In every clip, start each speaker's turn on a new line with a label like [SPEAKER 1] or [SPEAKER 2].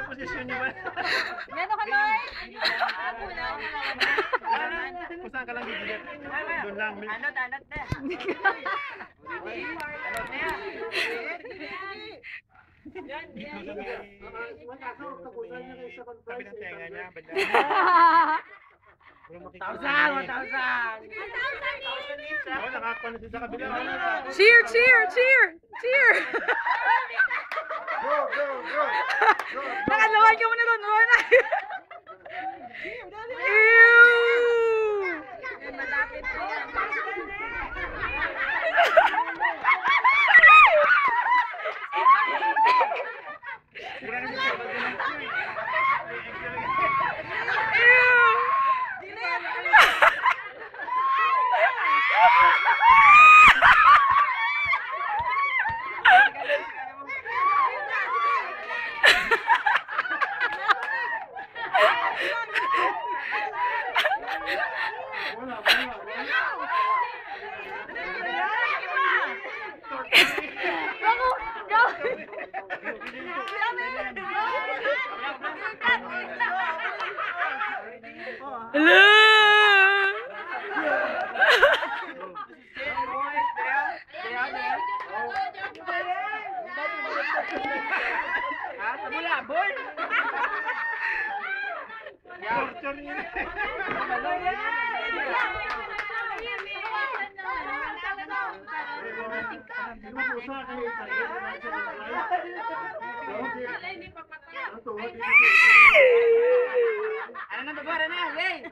[SPEAKER 1] Posisyon niyo ba?
[SPEAKER 2] Gano ka, Noy?
[SPEAKER 1] Kung saan ka lang gigilid? Doon lang.
[SPEAKER 3] Anot na. Anot na
[SPEAKER 1] Sabi ng tenga niya.
[SPEAKER 3] 1,000!
[SPEAKER 1] Nakakuha na siya sa kabila.
[SPEAKER 2] Cheer, cheer, cheer, cheer!
[SPEAKER 1] Go!
[SPEAKER 2] Nakaluhan ka muna doon, Rona!
[SPEAKER 3] Malapit po yan. Ano nang babara na? Yay!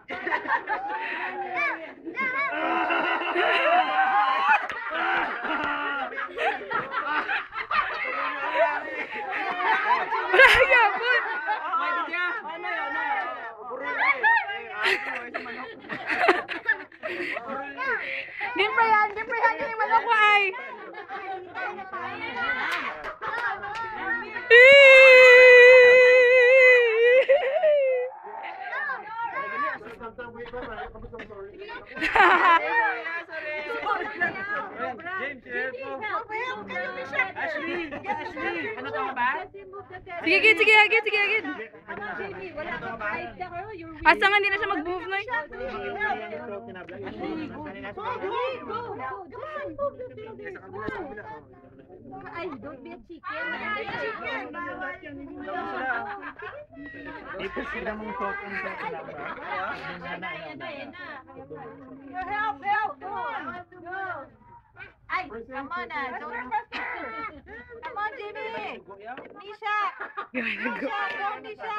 [SPEAKER 2] Game yan, yung manok ko ay.
[SPEAKER 3] Ashley! Ano to ba?
[SPEAKER 2] Sige, agad. Asa nga hindi na siya mag-move, Noy?
[SPEAKER 4] Ay, don't be a chicken.
[SPEAKER 1] Ito sila mong token sa kalamba.
[SPEAKER 4] Help! Go! Ay, come on na. Come on, Jimmy. Nisha. Go, Nisha.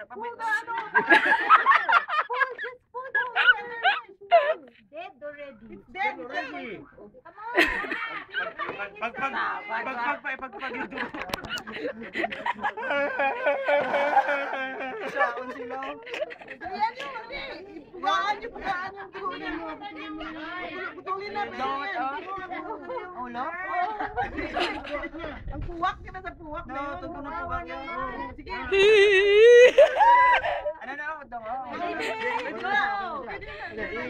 [SPEAKER 4] Pull down. Dead already. It's dead already. Come on.
[SPEAKER 1] Pagpag ito.
[SPEAKER 3] Saon sila.
[SPEAKER 4] Ayan yung pugaan yung putulin mo. Putulin namin.
[SPEAKER 3] Ulo?
[SPEAKER 4] Ang puwak kita sa puwak.
[SPEAKER 3] No, tugtog ng puwak yan.
[SPEAKER 4] Sige.
[SPEAKER 3] Ano na ako daw?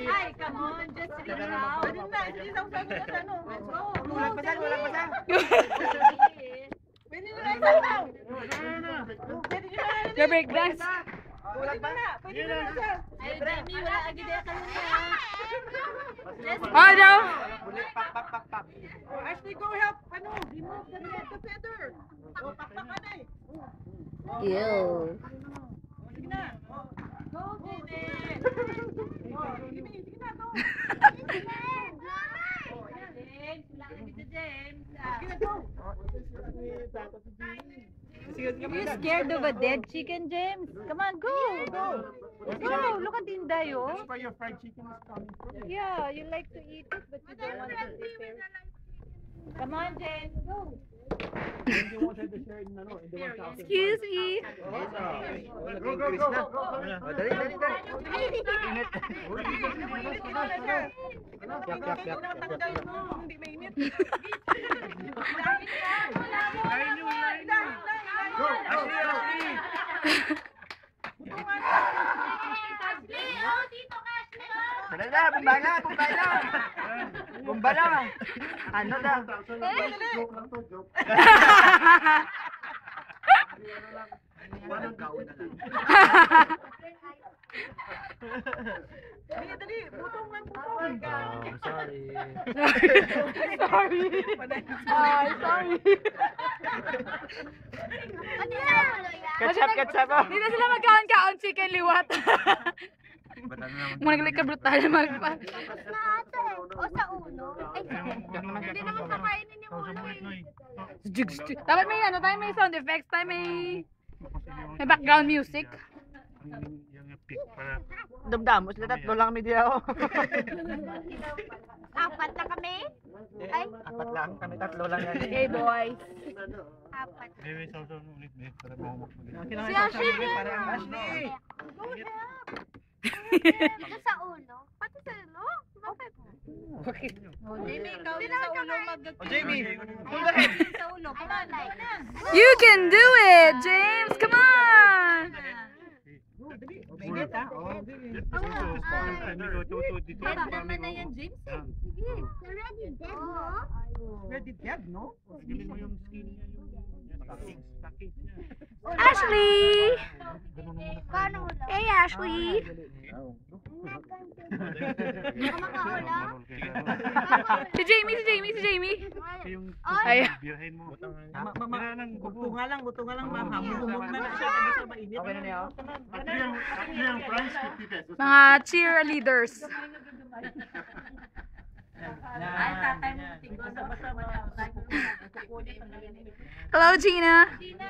[SPEAKER 4] Ay, come on. Just reach out. Pwede na. Hindi sa usapin ka sa ano. Let's go.
[SPEAKER 3] Walang pasa.
[SPEAKER 4] Pwede na lang sa tao. Pwede na lang.
[SPEAKER 2] Your break dance.
[SPEAKER 3] Kulang ba?
[SPEAKER 4] Pwede na lang siya. Ay, Demi, wala agad ka lang.
[SPEAKER 2] Oh, no.
[SPEAKER 3] Pak.
[SPEAKER 4] Ashley, go help. Ano? Remove the feather. Pakpak ka na eh.
[SPEAKER 2] Ew.
[SPEAKER 4] Sige na. Go, Jimmy. Jimmy, sige na. Go. James, wala ka dito, James. Sige na, go.
[SPEAKER 2] You scared of a dead chicken, James? Come on, go. Look at Inday, oh.
[SPEAKER 1] That's where your fried chicken is coming from.
[SPEAKER 2] Yeah, you like to eat it, but you don't want to prepare. Come on, James, go.
[SPEAKER 1] Hindi mo sa share in ano, in the 1,000.
[SPEAKER 2] Excuse me.
[SPEAKER 3] Nag-increase na. O, dali. Init. Yak.
[SPEAKER 4] Tanggal mo, hindi mainit.
[SPEAKER 3] Dali na, bomba na. Ano daw? Walang kaon na lang.
[SPEAKER 4] Dali, butong lang, butong.
[SPEAKER 3] Sorry.
[SPEAKER 2] Sorry. Ay, sorry.
[SPEAKER 3] Ketchup.
[SPEAKER 2] Hindi na sila magkaon-kaon chicken liwat. Muna naglik ka brutal magpa.
[SPEAKER 5] O sa ulo. Ay, hindi naman kakainin yung ulo eh.
[SPEAKER 2] Dapat may ano, tayo may sound effects, tayo may background music.
[SPEAKER 1] Yung pick para
[SPEAKER 3] Damdamos na tatlo lang kami diyaw.
[SPEAKER 5] Apat na kami? Ay,
[SPEAKER 3] Apat lang, kami tatlo lang yan.
[SPEAKER 2] Hey boys.
[SPEAKER 5] apat.
[SPEAKER 1] may sausaw ulit para mahumak mo.
[SPEAKER 2] Si Ashley.
[SPEAKER 3] Ashley!
[SPEAKER 5] Ito sa ulo. Pati sa ulo? Bakit?
[SPEAKER 4] Jamie, ikaw din sa ulo
[SPEAKER 3] O Jamie,
[SPEAKER 4] Sa ulo, come on.
[SPEAKER 2] You can do it, James. Come on.
[SPEAKER 3] Mainit ha?
[SPEAKER 4] Pwede naman na yan, James.
[SPEAKER 5] Sige. Ready, dead mo?
[SPEAKER 3] Ready dead, no?
[SPEAKER 1] Galing mo yung skin niya, yung stockings niya.
[SPEAKER 2] Ashley.
[SPEAKER 5] Paano ulo?
[SPEAKER 2] Hey, Ashley.
[SPEAKER 5] Baka makaulam?
[SPEAKER 2] Si Jamie.
[SPEAKER 1] Yung
[SPEAKER 2] Ay.
[SPEAKER 1] birahin mo.
[SPEAKER 3] Buto nga lang ba? Hamumog na na siya kasi sa mainit. Okay na niya.
[SPEAKER 1] Yung price 50 pesos.
[SPEAKER 2] Mga cheerleaders.
[SPEAKER 4] Ay, tatay mo. Basa-basa.
[SPEAKER 2] Hello, Gina.
[SPEAKER 4] Tina.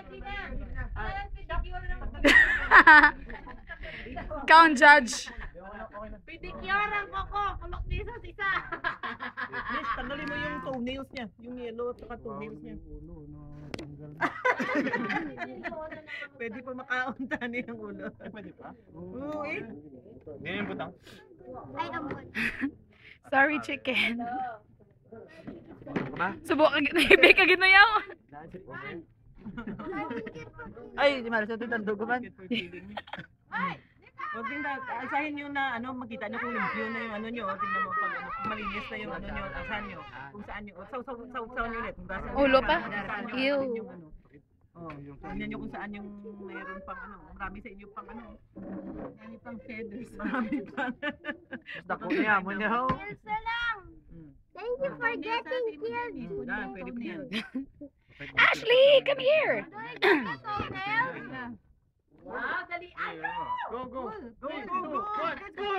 [SPEAKER 4] Pedicure na
[SPEAKER 2] Count judge.
[SPEAKER 4] Pedicure ang koko. Kulok niya sa isa.
[SPEAKER 3] Miss, tanggalin mo yung toenails niya. Yung yellow at toenails niya. Pwede pa makauntan yung ulo. Pwede pa? Oo eh.
[SPEAKER 1] Ganyan butang.
[SPEAKER 5] Ay, amon.
[SPEAKER 2] Sorry, chicken. Subok bake agad na yaw.
[SPEAKER 3] Ay, di malas natin ang dugo man. Huwag din asahin nyo na ano, makita nyo kung limpyo na yung ano nyo. Tingnan mo pag ano, kung malinis na yung ano nyo, asahan nyo. Kung saan nyo, saw nyo ulit. Kung saan
[SPEAKER 2] Ulo pa?
[SPEAKER 3] Saan nyo,
[SPEAKER 2] Ew.
[SPEAKER 3] saan yung ano. Oh, tingnan nyo kung saan yung mayroon pang ano. Marami sa inyo pang ano. Marami pang feathers. Marami pang. Basta ko niya, mo niya ho.
[SPEAKER 5] Kills na lang. Thank you for getting killed.
[SPEAKER 3] Pwede pa yan.
[SPEAKER 2] Ashley, come here.
[SPEAKER 4] Wow, dalian.
[SPEAKER 1] Go.
[SPEAKER 3] Let's go!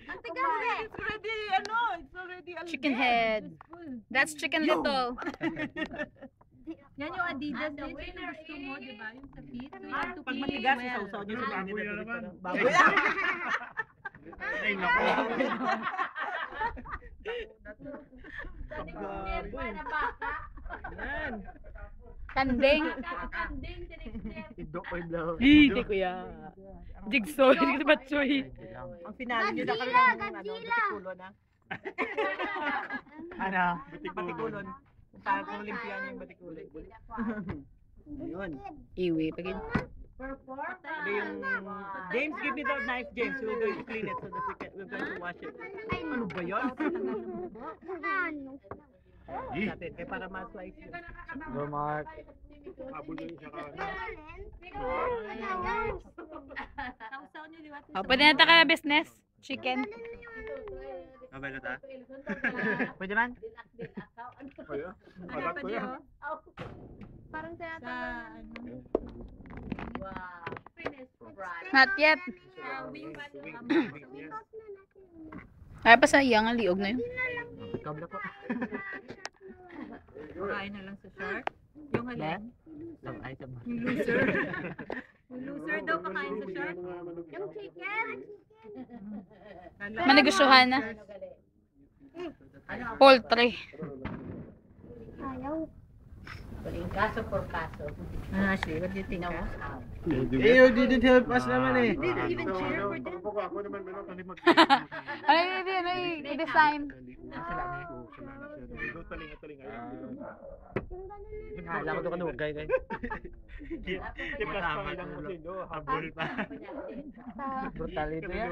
[SPEAKER 5] Ang tigas eh.
[SPEAKER 3] It's already, ano, it's already
[SPEAKER 2] Chicken head. That's chicken little.
[SPEAKER 4] Yan yung Adidas. Yan yung gusto mo, di ba? Yung sa feet. You have to
[SPEAKER 3] Pag
[SPEAKER 4] pee
[SPEAKER 3] matigas,
[SPEAKER 4] well.
[SPEAKER 3] isaw-saw nyo sa gamit.
[SPEAKER 1] Baboy na naman.
[SPEAKER 3] Baboy.
[SPEAKER 1] Ay, naku.
[SPEAKER 3] Yan.
[SPEAKER 2] Kanding.
[SPEAKER 3] Idok ko yung
[SPEAKER 2] Hindi kuya. Jigsaw, hindi ka batsoy.
[SPEAKER 3] Ang finale nyo na kami
[SPEAKER 5] Godzilla,
[SPEAKER 3] ng ano,
[SPEAKER 5] Godzilla.
[SPEAKER 3] batikulo na. Ano? Batikulon. Para kung limpian yung batikulo. Yun.
[SPEAKER 2] Iwi, pagin.
[SPEAKER 3] Sabi yung, James, give me the knife, James. We're going to clean it so that we're going to wash it. Ano ba yun?
[SPEAKER 5] Ano?
[SPEAKER 3] Natin, kaya para ma-slice yun.
[SPEAKER 1] Go, Mark. Abol yung isa ka.
[SPEAKER 4] Sausaw niyo, liwat.
[SPEAKER 2] Oh, pwede na ka business. Chicken.
[SPEAKER 1] Mabay na ta?
[SPEAKER 3] Pwede man?
[SPEAKER 1] Kaya? Magat ko yan.
[SPEAKER 5] Parang
[SPEAKER 4] Sa,
[SPEAKER 5] tinatawag.
[SPEAKER 4] ano? Wow. Finished fry.
[SPEAKER 2] Not yet.
[SPEAKER 1] Wings niya.
[SPEAKER 2] Ay pa sa iyang liog na yun.
[SPEAKER 3] Kabla ko.
[SPEAKER 4] Kain na lang sa shark. Yung halin.
[SPEAKER 3] Ay, sama.
[SPEAKER 4] Yung loser. Yung loser daw kakain sa shark.
[SPEAKER 5] Yung chicken.
[SPEAKER 2] Manigustuhan na.
[SPEAKER 6] Poultry.
[SPEAKER 5] Ayaw.
[SPEAKER 2] Ah, Ashley, what do you think?
[SPEAKER 1] You didn't help us naman eh.
[SPEAKER 2] They didn't even cheer for them.
[SPEAKER 6] Ano yun, i-design.
[SPEAKER 1] Alam ko doon kanugay kay. Brutality yan.